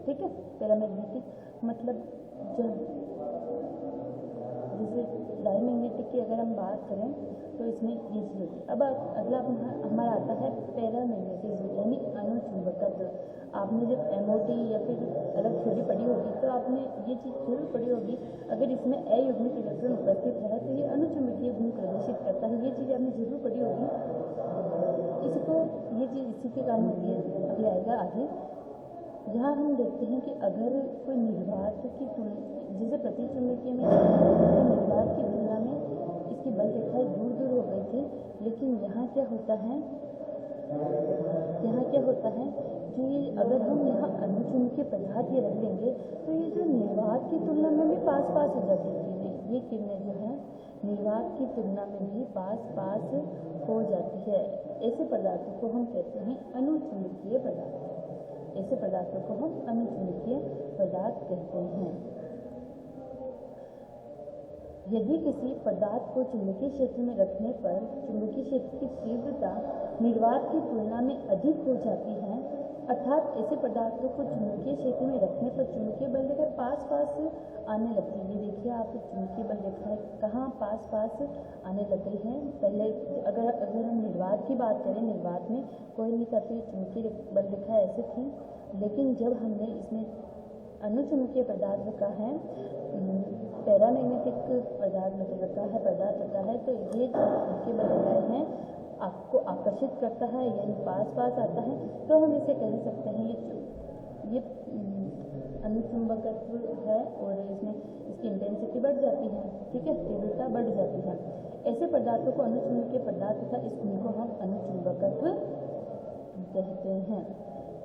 ठीक है, पैरामैग्नेटिक मतलब जैसे डायमैग्नेटिक की अगर हम बात करें तो इसमें ये चीज़ होती है। अब अगला हमारा आता है पैरामैग्नेटिज्म यानी अनुचुंबकत्व। आपने जब MOT या फिर अलग थ्योरी पढ़ी होगी तो आपने ये चीज़ जरूर पढ़ी होगी। अगर इसमें अयुग्मित इलेक्ट्रॉन उपस्थित है तो ये अनुचुंबकीय गुण प्रदर्शित करता है। ये चीज़ आपने जरूर पढ़ी होगी। ये चीज़ इसी के कारण होती है। अभी आएगा आगे। यहाँ हम देखते हैं कि अगर कोई निर्वात की जैसे प्रतिचुंबकीय में निर्वात की तुलना में इसकी बल रेखाएं दूर दूर हो गई थी, लेकिन यहाँ क्या होता है कि अगर हम यहाँ अनुचुंबकीय पदार्थ ये रख देंगे तो ये जो निर्वात की तुलना में भी पास हो जाती है। ये किरणें जो है निर्वात की तुलना में भी पास हो जाती है। ऐसे पदार्थों को हम कहते हैं अनुचुंबकीय पदार्थ। ऐसे पदार्थों को हम अनुचुंबकीय पदार्थ कहते हैं। यदि किसी पदार्थ को चुंबकीय क्षेत्र में रखने पर चुंबकीय क्षेत्र की तीव्रता निर्वात की तुलना में अधिक हो जाती है, अर्थात ऐसे पदार्थों को चुंबकीय क्षेत्र में रखने पर चुंबकीय बल रेखा पास पास आने लगती है। ये देखिए आप चुंबकीय बल रेखा कहाँ पास पास आने लग गई है। पहले अगर हम निर्वात की बात करें, निर्वात में कोई नहीं था तो चुंबकीय बल रेखा ऐसे थी, लेकिन जब हमने इसमें अनुचुंबकीय पदार्थ रखा है, पैरामैग्नेटिक पदार्थ रखा है, तो ये चुंबकीय बल रेखाएं हैं आपको आकर्षित करता है, यानी पास पास आता है, तो हम इसे कह सकते हैं ये अनुचुंबकत्व है और इसमें इसकी इंटेंसिटी बढ़ जाती है, ठीक है, तीव्रता बढ़ जाती है। ऐसे पदार्थों को अनुचुंबकीय पदार्थ तथा इस गुण को हम अनुचुंबकत्व कहते हैं।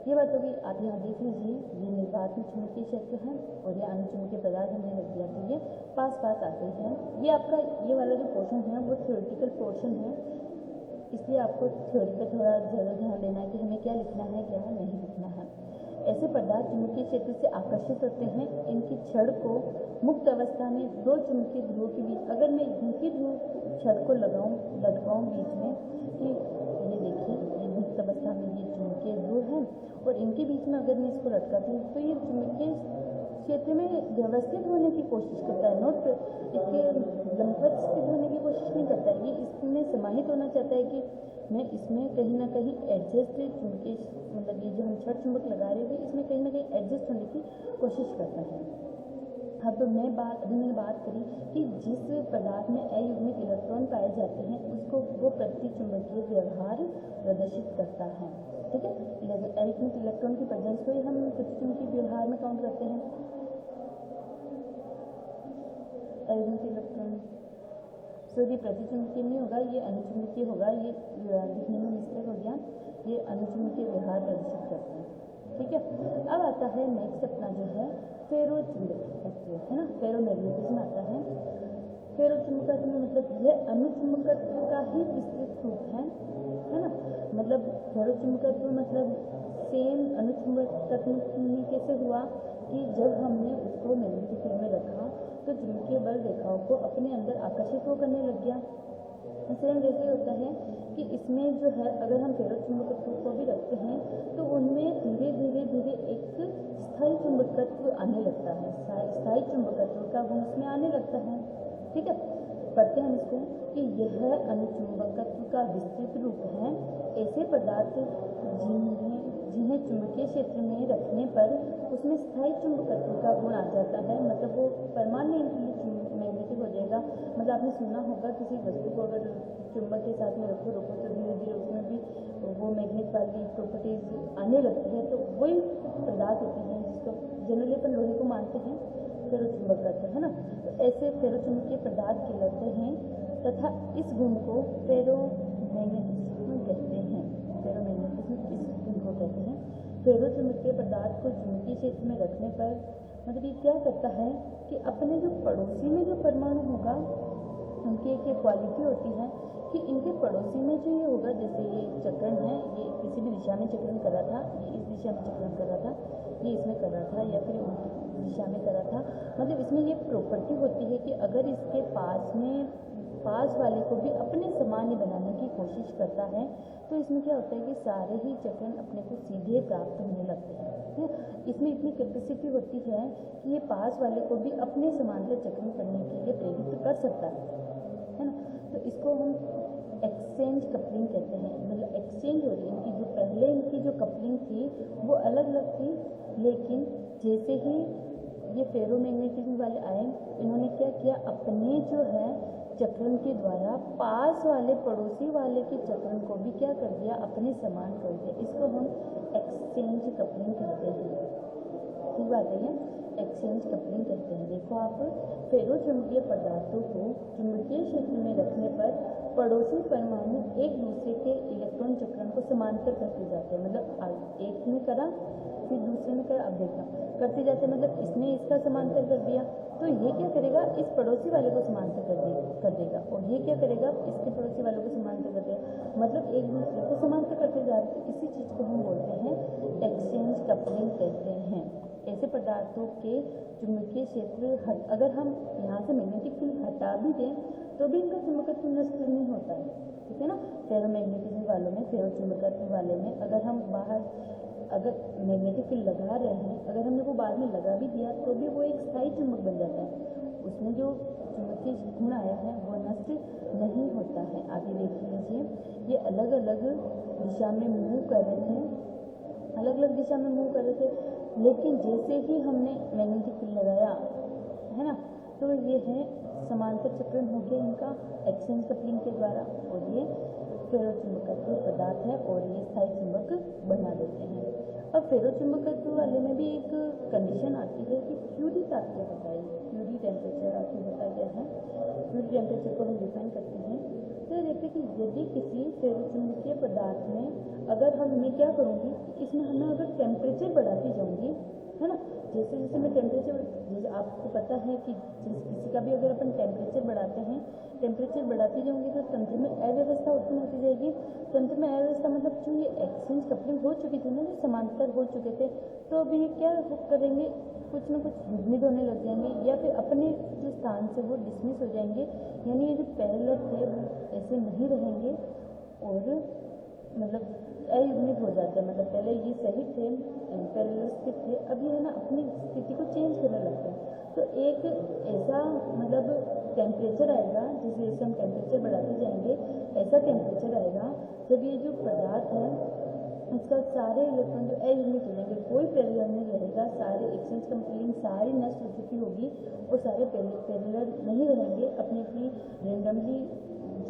ये बात होगी। आप यहाँ देख लीजिए, ये निर्वात में चुंबकीय क्षेत्र है और ये अनुचुंबकीय पदार्थ हमने रख दिया, तो ये पास पास आते हैं। ये आपका ये वाला जो पोर्शन है वो थ्योरेटिकल पोर्शन है, इसलिए आपको थ्योरी पे थोड़ा ज़्यादा ध्यान देना है कि हमें क्या लिखना है क्या नहीं लिखना है। ऐसे पदार्थ चुंबकीय क्षेत्र से आकर्षित होते हैं। इनकी छड़ को मुक्त अवस्था में दो चुंबकीय ध्रुवों के बीच, अगर मैं चुंबकीय ध्रुव छड़ को लटकाऊँ बीच में, कि ये देखिए ये मुक्त अवस्था में ये चुंबकीय ध्रुव है और इनके बीच में अगर मैं इसको लटकाती हूँ तो ये चुंबकीय क्षेत्र में व्यवस्थित होने की कोशिश करता है, नोट इसके लंबवत स्थित होने की कोशिश नहीं करता है। ये इसमें समाहित होना चाहता है कि मैं इसमें कहीं ना कहीं एडजस्ट चुंबकीय, मतलब ये जो हम छड़ चुंबक लगा रहे हैं इसमें कहीं ना कहीं एडजस्ट होने की कोशिश करता है। अब मैंने बात करी कि जिस पदार्थ में अयुग्मित इलेक्ट्रॉन पाए जाते हैं उसको वो प्रतिचुंबकीय व्यवहार प्रदर्शित करता है, ठीक है। अयुग्मित इलेक्ट्रॉन की प्रेजेंस को ही हम प्रतिचुंबकीय व्यवहार में काउंट करते हैं। अयुग्मित इलेक्ट्रॉन ये प्रतिचुंबकीय नहीं होगा, ये अनुचुंबकीय होगा। ये लिखने में मिस्टेक हो गया, ये अनुचुंबकीय व्यवहार प्रदर्शित करते हैं, ठीक है। अब आता है नेक्स्ट अपना जो है फेरोचुंबकत्व, है ना, फेरोमैग्नेटिज्म आता है। फेरोचुंबकत्व में मतलब यह अनुचुंबकत्व का ही विस्तृत रूप है ना। मतलब फेरोचुंबकत्व मतलब सेम अनुचुंबकत्व में कैसे हुआ कि जब हमने उसको मैग्नेटिक फील्ड में रखा तो चुंबकीय बल रेखाओं को अपने अंदर आकर्षित वो करने लग गया। सेम जैसे होता है कि इसमें जो है अगर हम फेरोचुंबकत्व को भी रखते हैं तो उनमें धीरे धीरे एक स्थायी चुंबकत्व आने लगता है, स्थायी चुंबकत्व का गुण उसमें आने लगता है, ठीक है। पढ़ते हैं इसको कि यह अनुचुंबकत्व का विस्तृत रूप है। ऐसे पदार्थ जिन्हें चुंबकीय क्षेत्र में रखने पर उसमें स्थायी चुंबकत्व का गुण आ जाता है, मतलब वो परमानेंटली मैग्नेटिक हो जाएगा। मतलब आपने सुना होगा किसी वस्तु को अगर चुंबक के साथ में रखो तो धीरे धीरे उसमें भी वो मैग्नेट वाली प्रॉपर्टीज आने लगती है, तो वही पदार्थ होती है जिसको जनरली अपन लोहे को मानते हैं फेरोचुंबकत्व, है ना। तो ऐसे फेरोचुंबकीय पदार्थ कहलाते हैं तथा इस गुण को फेरोमैग्नेटिज्म कहते हैं। फेरोमैग्नेटिज्म इस गुण को कहते हैं। फेरोचुंबकीय पदार्थ को चुंबकीय क्षेत्र में रखने पर मतलब ये क्या करता है कि अपने जो पड़ोसी में जो परमाणु होगा उनकी एक क्वालिटी होती है कि इनके पड़ोसी में जो ये होगा, जैसे ये चक्रण है, ये किसी भी दिशा में चक्रण कर रहा था, ये इस दिशा में चक्रण कर रहा था, ये इसमें कर रहा था या फिर उल्टी दिशा में कर रहा था, मतलब इसमें ये प्रॉपर्टी होती है कि अगर इसके पास वाले को भी अपने समान बनाने की कोशिश करता है तो इसमें क्या होता है कि सारे ही चक्रण अपने को सीधे प्राप्त होने लगते हैं। इसमें इतनी कैपेसिटी होती है कि ये पास वाले को भी अपने समांतर चक्रण करने के लिए प्रेरित कर सकता है ना। तो इसको हम एक्सचेंज कपलिंग कहते हैं। मतलब एक्सचेंज हो रही है इनकी, जो पहले इनकी जो कपलिंग थी वो अलग अलग थी, लेकिन जैसे ही ये फेरोमैग्नेटिज्म वाले आए इन्होंने क्या किया, अपने जो है चक्रण के द्वारा पास वाले पड़ोसी वाले के चक्रण को भी क्या कर दिया, अपने समान कर दिया। इसको हम एक्सचेंज कपलिंग कहते हैं, ठीक बात है, एक्सचेंज कपलिंग कहते हैं। देखो आप फेरोचुंबकीय पदार्थों को चुंबकीय क्षेत्र में रखने पर पड़ोसी परमाणु एक दूसरे के इलेक्ट्रॉन चक्रण को समांतर करते जाते हैं। मतलब एक ने करा फिर दूसरे ने करा, अब देखना करते जाते हैं, मतलब इसने इसका समांतर कर दिया तो ये क्या करेगा, इस पड़ोसी वाले को समांतर कर देगा और ये क्या करेगा, इसके पड़ोसी वालों को समांतर कर देगा, मतलब एक दूसरे को समांतर करते जा रहे हैं। इसी चीज़ को हम बोलते हैं एक्सचेंज कपलिंग कहते हैं। ऐसे पदार्थों के चुंबकीय क्षेत्र अगर हम यहाँ से मैग्नेटिक फील्ड हटा भी दें तो भी इनका चुंबकत्व नष्ट नहीं होता है, ठीक है ना। फेरोमैग्नेटिज्म वालों में, फेरो चुंबकत्व वाले में अगर हम बाहर अगर मैग्नेटिक फील्ड लगा रहे हैं, अगर हमने वो बाद में लगा भी दिया तो भी वो एक स्थायी चुंबक बन जाता है, उसमें जो चुंबकीय गुण आया है वो नष्ट नहीं होता है। आप ये देख लीजिए, ये अलग अलग दिशा में मूव कर रहे थे, अलग अलग दिशा में मूव कर रहे थे, लेकिन जैसे ही हमने मैग्नेटिक फील्ड लगाया है ना, तो ये है समांतर चक्रण हो गया इनका एक्सचेंज कपलिंग के द्वारा, और ये फेरोचुंबकत्व पदार्थ है और ये स्थायी चुंबक बना देते हैं। अब फेरोचुंबकत्व वाले में भी एक कंडीशन आती है कि क्यूरी तापीय बताइए, क्यूरी टेम्परेचर आपको पता क्या है, क्यूरी टेम्परेचर को हम डिफाइन करते हैं। तो देखते हैं कि यदि किसी फेरोचुंबकीय पदार्थ में अगर मैं क्या करूँगी, इसमें हमें अगर टेम्परेचर बढ़ाती जाऊँगी, है ना, जैसे जैसे मैं टेम्परेचर, जैसे आपको पता है कि किसी का भी अगर अपन टेम्परेचर बढ़ाते हैं, टेम्परेचर बढ़ाती जाऊँगी तो तंत्र में अव्यवस्था उत्पन्न होती जाएगी। तंत्र में अव्यवस्था मतलब जो ये एक्सचेंज कपलिंग हो चुकी थी ना, जो समांतर हो चुके थे, तो अभी ये क्या करेंगे, कुछ ना कुछ युग्मित होने लग जाएंगे या फिर अपने जो स्थान से वो डिसमिस हो जाएंगे, यानी ये जो पैरेलल थे वो ऐसे नहीं रहेंगे और मतलब अयुग्मित हो जाते हैं। मतलब पहले ये सही थे, पैरेललिस्टिक थे, अब ये है ना अपनी स्थिति को चेंज करने लगते हैं। तो एक ऐसा मतलब टेम्परेचर आएगा, जैसे जैसे हम टेम्परेचर बढ़ाते जाएंगे ऐसा टेम्परेचर आएगा जब ये जो पदार्थ है इसका सारे इलेक्ट्रॉन जो अयुग्मित हो जाएंगे, कोई पैरेलल नहीं रहेगा, सारे एक्सचेंज कपलिंग सारी नष्ट हो चुकी होगी और सारे पैरेलल नहीं रहेंगे, अपनी अपनी रेंडमली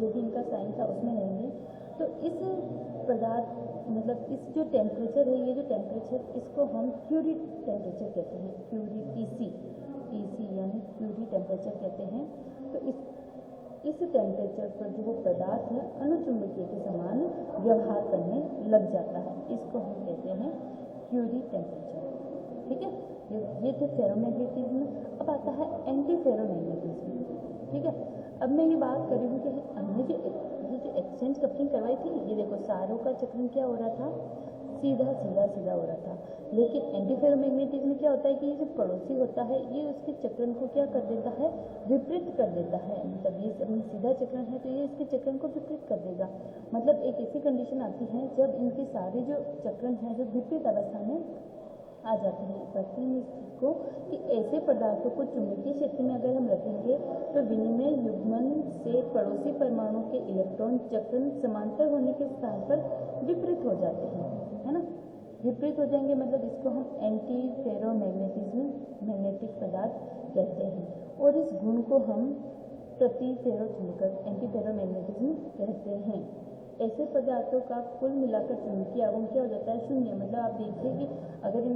जो भी इनका साइन था उसमें रहेंगे। तो इस पदार्थ मतलब इस जो टेम्परेचर है, ये जो टेम्परेचर इसको हम क्यूरी टेम्परेचर कहते हैं, क्यूरी टीसी यानी क्यूरी टेम्परेचर कहते हैं। तो इस टेम्परेचर पर जो वो पदार्थ है अनुचुंबकीय के समान व्यवहार करने लग जाता है, इसको हम कहते हैं क्यूरी टेम्परेचर, ठीक है। ये थे फेरोमैग्नेटिज्म। अब आता है एंटी फेरोमैग्नेटिज्म, ठीक है। अब मैं ये बात कर रही हूँ कि हमने जो एक्सचेंज कपलिंग करवाई थी, ये देखो सारों का चक्रण क्या हो रहा था, सीधा सीधा सीधा हो रहा था, लेकिन एंटी फेरोमैग्नेटिज्म में क्या होता है कि ये जो पड़ोसी होता है ये उसके चक्रण को क्या कर देता है, विपरीत कर देता है। मतलब ये सीधा चक्रण है तो ये इसके चक्रण को विपरीत कर देगा। मतलब एक ऐसी कंडीशन आती है जब इनके सारे जो चक्रण है जो विपरीत अवस्था में आ जाते हैं। कहते हैं इसको कि ऐसे पदार्थों को चुंबकीय क्षेत्र में अगर हम रखेंगे तो विनिमय युग्मन से पड़ोसी परमाणु के इलेक्ट्रॉन चक्रण समांतर होने के स्थान पर विपरीत हो जाते हैं, है ना, विपरीत हो जाएंगे। मतलब इसको हम एंटी फेरोमैग्नेटिज्म मैग्नेटिक पदार्थ कहते हैं और इस गुण को हम प्रति फेरोचुंबकत्व एंटी फेरोमैग्नेटिज्म कहते हैं। ऐसे पदार्थों का कुल मिलाकर चुंबकीय आघूर्ण क्या हो जाता है, शून्य। मतलब आप देखिए कि अगर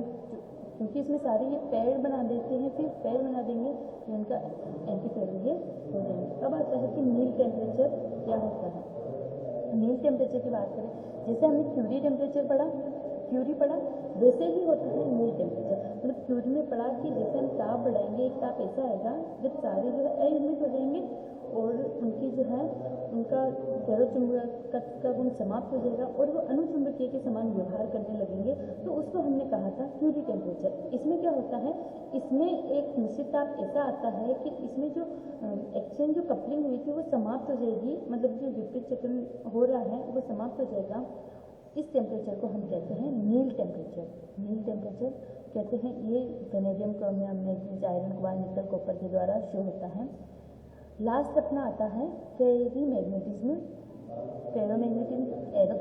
क्योंकि इसमें सारे ये पैर बना देते हैं, फिर पैर बना देंगे तो इनका एंटी फेरो ये हो जाएंगे। अब आता है कि नील टेम्परेचर क्या होता है। नील टेम्परेचर की बात करें, जैसे हमने क्यूरी टेम्परेचर पढ़ा वैसे ही होता है नील टेम्परेचर। मतलब क्यूरी में पढ़ा कि जैसे हम ताप बढ़ाएंगे, एक ताप ऐसा आएगा जब सारे जो है अयुग्मित हो जाएंगे और उनकी जो है उनका फेरोचुंबकत्व का गुण समाप्त हो जाएगा और वो अनुचुंबकीय के समान व्यवहार करने लगेंगे, तो उसको हमने कहा था क्यूरी टेम्परेचर। इसमें क्या होता है, इसमें एक निश्चित ताप ऐसा आता है कि इसमें जो एक्सचेंज जो कपलिंग हुई थी वो समाप्त हो जाएगी, मतलब जो विपरीत चक्रण हो रहा है वो समाप्त हो जाएगा। इस टेम्परेचर को हम कहते हैं नील टेम्परेचर। नील टेम्परेचर कहते हैं, ये vanadium, chromium, manganese, iron, quartz, निकल, कॉपर के द्वारा शो होता है। लास्ट अपना आता है फेरीमैग्नेटिज्म, फेरोमैग्नेटिज्म,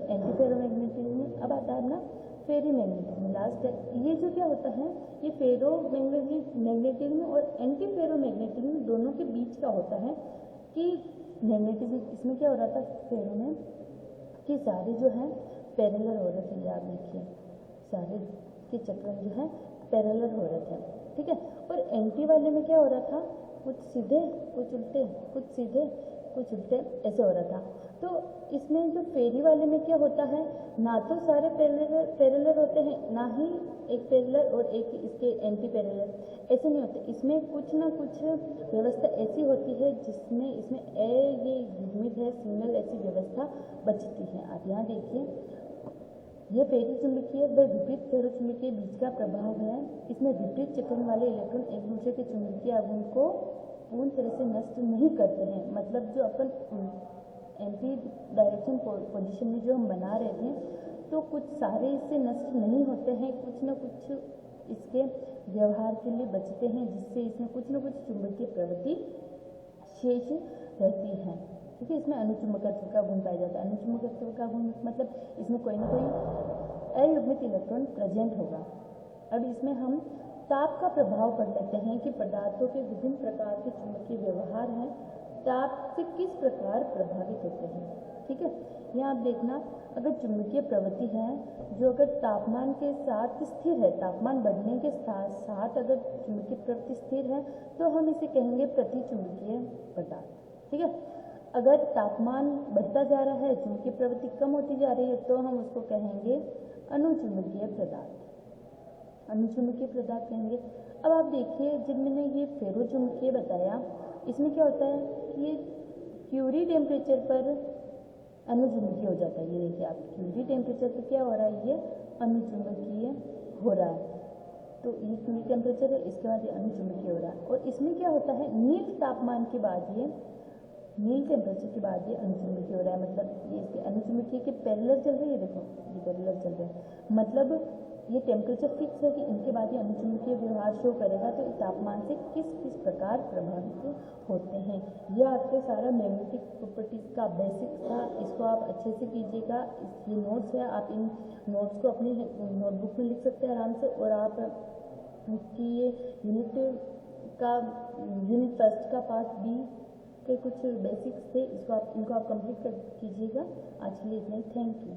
एंटी फेरोमैग्नेटिज्म। अब आता है अपना फेरीमैग्नेटिज्म, लास्ट है। ये जो क्या होता है, ये फेरोमैग्नेटिज्म और एंटी फेरोमैग्नेटिज्म दोनों के बीच का होता है कि मैग्नेटिज्म इसमें क्या हो रहा था, फेरो में कि सारे जो है पैरेलल हो रहे थे। ये आप देखिए सारे के चक्रण जो है पैरेलल हो रहे थे, ठीक है। और एंटी वाले में क्या हो रहा था, कुछ सीधे कुछ उल्टे, कुछ सीधे कुछ उल्टे ऐसे हो रहा था। तो इसमें जो फेरी वाले में क्या होता है, ना तो सारे पैरेलल होते हैं, ना ही एक पैरेलल और एक इसके एंटी पैरेलल, ऐसे नहीं होते। इसमें कुछ ना कुछ व्यवस्था ऐसी होती है जिसमें इसमें ये युग्मित है सिग्नल, ऐसी व्यवस्था बचती है। आप यहाँ देखिए, यह फेरी चुंबकीय व विपरीत फेरोचुंबकीय बीच का प्रभाव है। इसमें विपरीत चक्रण वाले इलेक्ट्रॉन एक दूसरे के चुंबकीय आघूर्ण को पूर्ण तरह से नष्ट नहीं करते हैं। मतलब जो अपन एंटी डायरेक्शन पोजीशन में जो हम बना रहे थे, तो कुछ सारे इससे नष्ट नहीं होते हैं, कुछ न कुछ इसके व्यवहार के लिए बचते हैं, जिससे इसमें कुछ न कुछ चुंबकीय प्रवृत्ति शेष रहती है। क्योंकि इसमें अनुचुंबकत्व का गुण पाया जाता है। अनुचुंबकत्व का गुण मतलब इसमें कोई ना कोई अयुग्मित इलेक्ट्रॉन प्रेजेंट होगा। अब इसमें हम ताप का प्रभाव कर लेते हैं कि पदार्थों के विभिन्न प्रकार के चुंबकीय व्यवहार हैं, ताप से किस प्रकार प्रभावित होते हैं। ठीक है, यहाँ आप देखना, अगर चुंबकीय प्रवृत्ति है जो अगर तापमान के साथ स्थिर है, तापमान बढ़ने के साथ साथ अगर चुंबकीय प्रवृत्ति स्थिर है, तो हम इसे कहेंगे प्रतिचुंबकीय पदार्थ। ठीक है, अगर तापमान बढ़ता जा रहा है, चुंबकीय प्रवृत्ति कम होती जा रही है, तो हम उसको कहेंगे अनुचुंबकीय पदार्थ, अनुचुंबकीय पदार्थ कहेंगे। अब आप देखिए, जब मैंने ये फेरोचुंबकीय बताया, इसमें क्या होता है कि ये क्यूरी टेम्परेचर पर अनुचुंबकीय हो जाता है। ये देखिए आप, क्यूरी टेम्परेचर पर क्या हो रहा है, ये अनुचुंबकीय हो रहा है। तो ये क्यूरी टेम्परेचर है, इसके बाद ये अनुचुंबकीय हो रहा है। और इसमें क्या होता है, नील तापमान के बाद ये नील टेम्परेचर के बाद ये अनुचुंबकीय हो रहा है। मतलब ये इसके अनुचुंबकीय के पैरेलल चल रही है, देखो ये पैरेलल चल रहे हैं। मतलब ये टेम्परेचर फिक्स है कि इनके बाद ये अनुचुंबकीय व्यवहार शो करेगा। तो इस तापमान से किस किस प्रकार प्रभावित होते हैं, यह आपके सारा मैग्नेटिक प्रॉपर्टीज का बेसिक था। इसको आप अच्छे से कीजिएगा। ये नोट्स है, आप इन नोट्स को अपनी नोटबुक में लिख सकते हैं आराम से। और आप इसकी ये यूनिट फर्स्ट का पार्ट बी के कुछ बेसिक्स थे, इनको आप कंप्लीट कर कीजिएगा। आज के लिए इतना ही, थैंक यू।